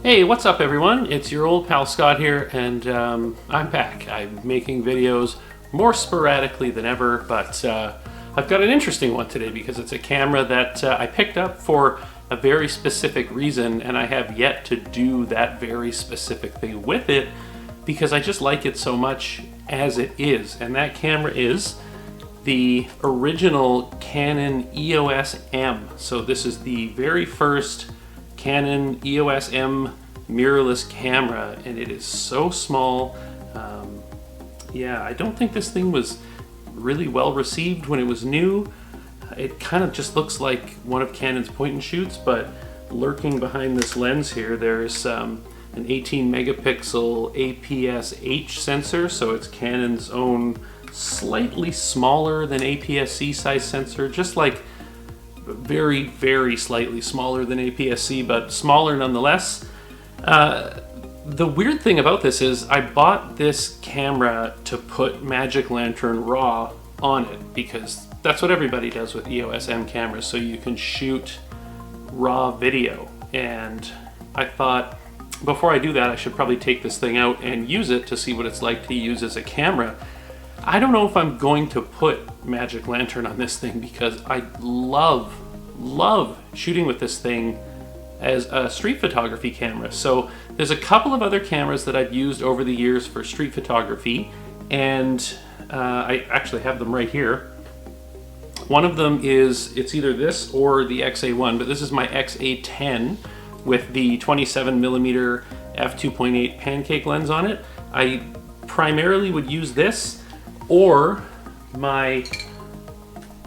Hey, what's up everyone? It's your old pal Scott here, and I'm back. I'm making videos more sporadically than ever, but I've got an interesting one today because it's a camera that I picked up for a very specific reason, and I have yet to do that very specific thing with it because I just like it so much as it is. And that camera is the original Canon EOS M. So this is the very first Canon EOS M mirrorless camera, and it is so small. Yeah, I don't think this thing was really well received when it was new. It kind of just looks like one of Canon's point and shoots, but lurking behind this lens here, there's an 18 megapixel APS-H sensor, so it's Canon's own slightly smaller than APS-C size sensor, just like very, very slightly smaller than APS-C, but smaller nonetheless. The weird thing about this is I bought this camera to put Magic Lantern RAW on it because that's what everybody does with EOS M cameras, so you can shoot raw video. And I thought before I do that, I should probably take this thing out and use it to see what it's like to use as a camera. I don't know if I'm going to put Magic Lantern on this thing because I love shooting with this thing as a street photography camera. So there's a couple of other cameras that I've used over the years for street photography, and I actually have them right here. One of them is, it's either this or the XA1, but this is my XA10 with the 27mm f2.8 pancake lens on it. I primarily would use this or my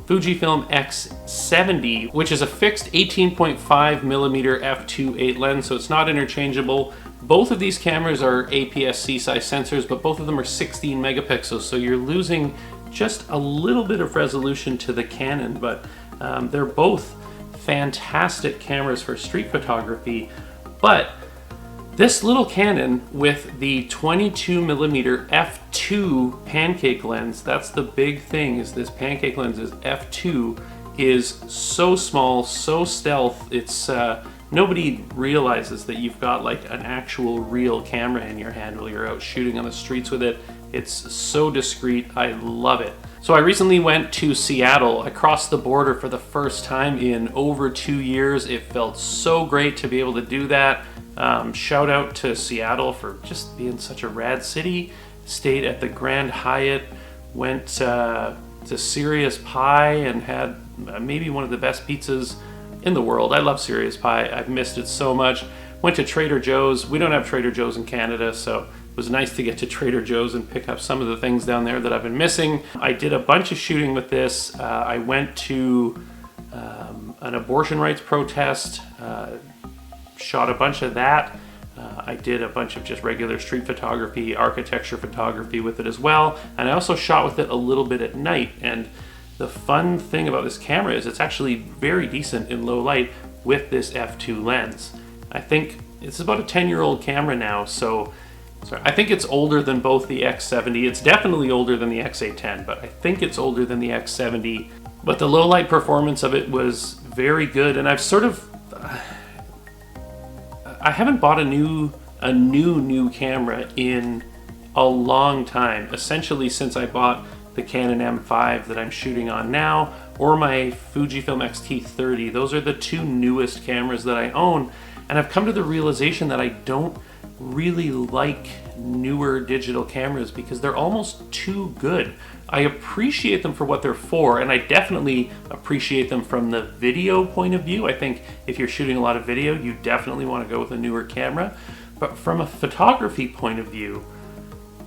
Fujifilm X70, which is a fixed 18.5mm f2.8 lens, so it's not interchangeable. Both of these cameras are APS-C size sensors, but both of them are 16 megapixels, so you're losing just a little bit of resolution to the Canon, but they're both fantastic cameras for street photography. But this little Canon with the 22mm f2 pancake lens, that's the big thing, is this pancake lens is f2, is so small, so stealth. It's nobody realizes that you've got like an actual real camera in your hand while you're out shooting on the streets with it. It's so discreet. I love it. So I recently went to Seattle. I crossed the border for the first time in over 2 years. It felt so great to be able to do that. Shout out to Seattle for just being such a rad city. Stayed at the Grand Hyatt, went to Serious Pie and had maybe one of the best pizzas in the world. I love Serious Pie. I've missed it so much. Went to Trader Joe's. We don't have Trader Joe's in Canada, so it was nice to get to Trader Joe's and pick up some of the things down there that I've been missing. I did a bunch of shooting with this. I went to an abortion rights protest, shot a bunch of that. I did a bunch of just regular street photography, architecture photography with it as well. And I also shot with it a little bit at night. And the fun thing about this camera is it's actually very decent in low light with this f2 lens. I think it's about a 10-year-old camera now, so I think it's older than both the X70. It's definitely older than the XA10, but I think it's older than the X70. But the low light performance of it was very good, and I've sort of I haven't bought a new camera in a long time, essentially since I bought the Canon M5 that I'm shooting on now, or my Fujifilm X-T30. Those are the two newest cameras that I own, and I've come to the realization that I don't really like newer digital cameras because they're almost too good. I appreciate them for what they're for, and I definitely appreciate them from the video point of view. I think if you're shooting a lot of video, you definitely want to go with a newer camera. But from a photography point of view,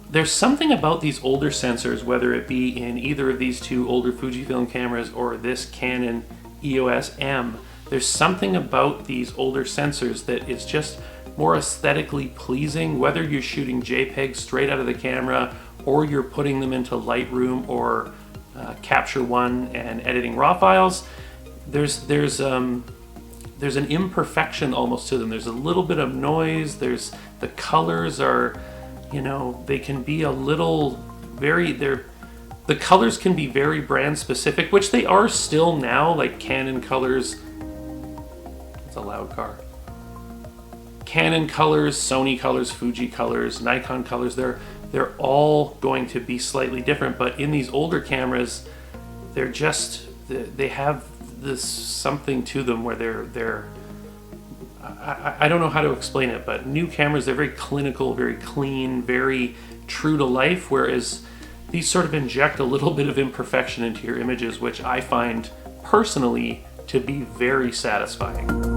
there's something about these older sensors, whether it be in either of these two older Fujifilm cameras or this Canon EOS M, there's something about these older sensors that is just more aesthetically pleasing, whether you're shooting JPEGs straight out of the camera or you're putting them into Lightroom or Capture One and editing raw files. There's an imperfection almost to them. There's a little bit of noise. The colors are, they can be a little the colors can be very brand specific, which they are still now, like Canon colors. It's a loud car. Canon colors, Sony colors, Fuji colors, Nikon colors, they're all going to be slightly different, but in these older cameras, they have this something to them where I don't know how to explain it, but new cameras, they're very clinical, very clean, very true to life, whereas these sort of inject a little bit of imperfection into your images, which I find personally to be very satisfying.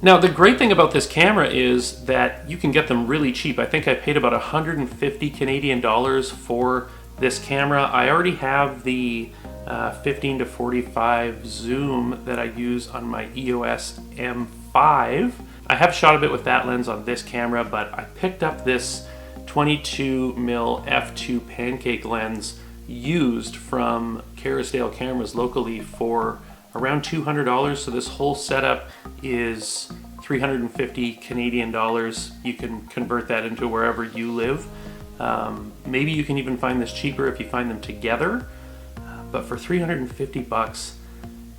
Now, the great thing about this camera is that you can get them really cheap. I think I paid about 150 Canadian dollars for this camera. I already have the 15 to 45 zoom that I use on my EOS M5. I have shot a bit with that lens on this camera, but I picked up this 22mm f2 pancake lens used from Kerrisdale Cameras locally for around $200. So this whole setup is 350 Canadian dollars. You can convert that into wherever you live. Maybe you can even find this cheaper if you find them together. But for 350 bucks,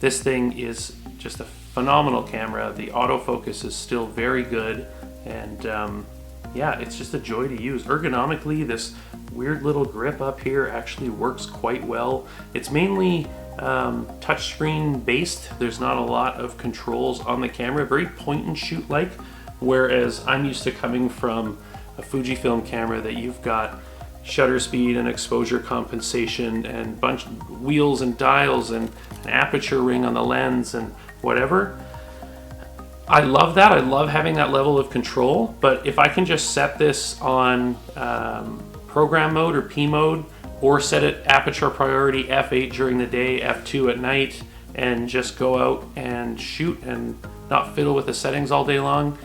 this thing is just a phenomenal camera. The autofocus is still very good, and yeah, it's just a joy to use. Ergonomically, this weird little grip up here actually works quite well. It's mainly touchscreen based. There's not a lot of controls on the camera, very point and shoot like, whereas I'm used to coming from a Fujifilm camera that you've got shutter speed and exposure compensation and bunch of wheels and dials and an aperture ring on the lens and whatever. I love that. I love having that level of control, but if I can just set this on program mode or P mode, or set it aperture priority f8 during the day, f2 at night, and just go out and shoot and not fiddle with the settings all day long,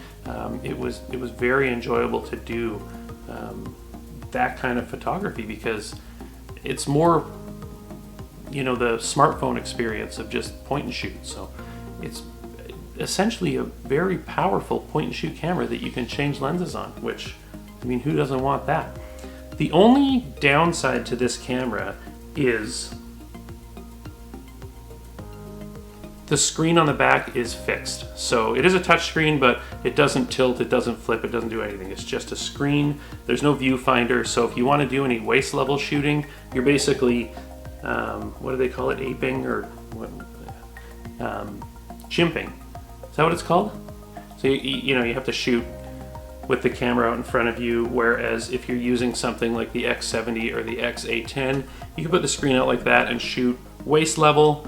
it was very enjoyable to do that kind of photography, because it's more, you know, the smartphone experience of just point and shoot. So it's essentially a very powerful point and shoot camera that you can change lenses on, which, I mean, who doesn't want that? The only downside to this camera is the screen on the back is fixed. So it is a touch screen, but it doesn't tilt, it doesn't flip, it doesn't do anything. It's just a screen. There's no viewfinder. So if you want to do any waist level shooting, you're basically, what do they call it? Aping or what? Chimping. Is that what it's called? So you know, you have to shoot with the camera out in front of you, whereas if you're using something like the X70 or the X810, you can put the screen out like that and shoot waist level.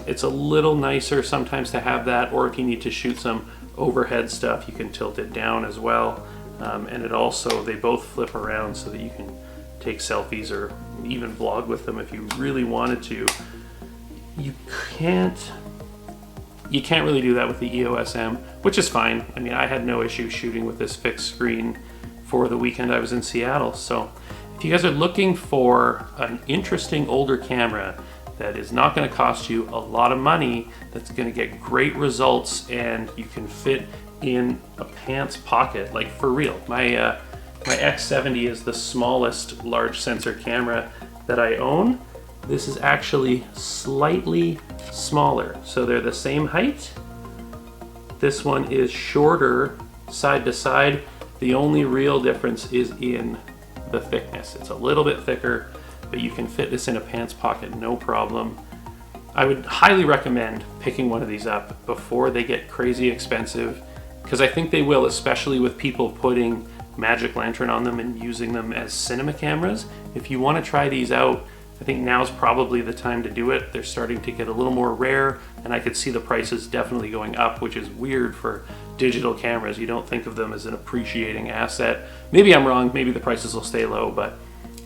It's a little nicer sometimes to have that, or if you need to shoot some overhead stuff, you can tilt it down as well. And it also, they both flip around so that you can take selfies or even vlog with them if you really wanted to. You can't really do that with the EOS M, which is fine. I mean, I had no issue shooting with this fixed screen for the weekend I was in Seattle. So if you guys are looking for an interesting older camera that is not going to cost you a lot of money, that's going to get great results, and you can fit in a pants pocket, like for real. My X70 is the smallest large sensor camera that I own. This is actually slightly smaller, so they're the same height. This one is shorter side to side. The only real difference is in the thickness. It's a little bit thicker, but you can fit this in a pants pocket, no problem. I would highly recommend picking one of these up before they get crazy expensive, because I think they will, especially with people putting magic lantern on them and using them as cinema cameras. If you want to try these out, I think now's probably the time to do it. They're starting to get a little more rare, and I could see the prices definitely going up, which is weird for digital cameras. You don't think of them as an appreciating asset. Maybe I'm wrong, maybe the prices will stay low, but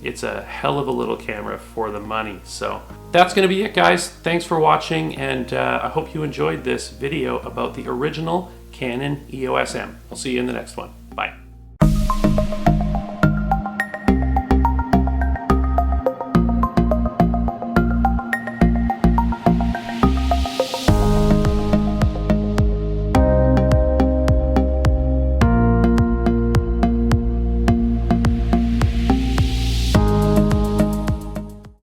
it's a hell of a little camera for the money. So that's gonna be it, guys. Thanks for watching, and I hope you enjoyed this video about the original Canon EOS M. I'll see you in the next one.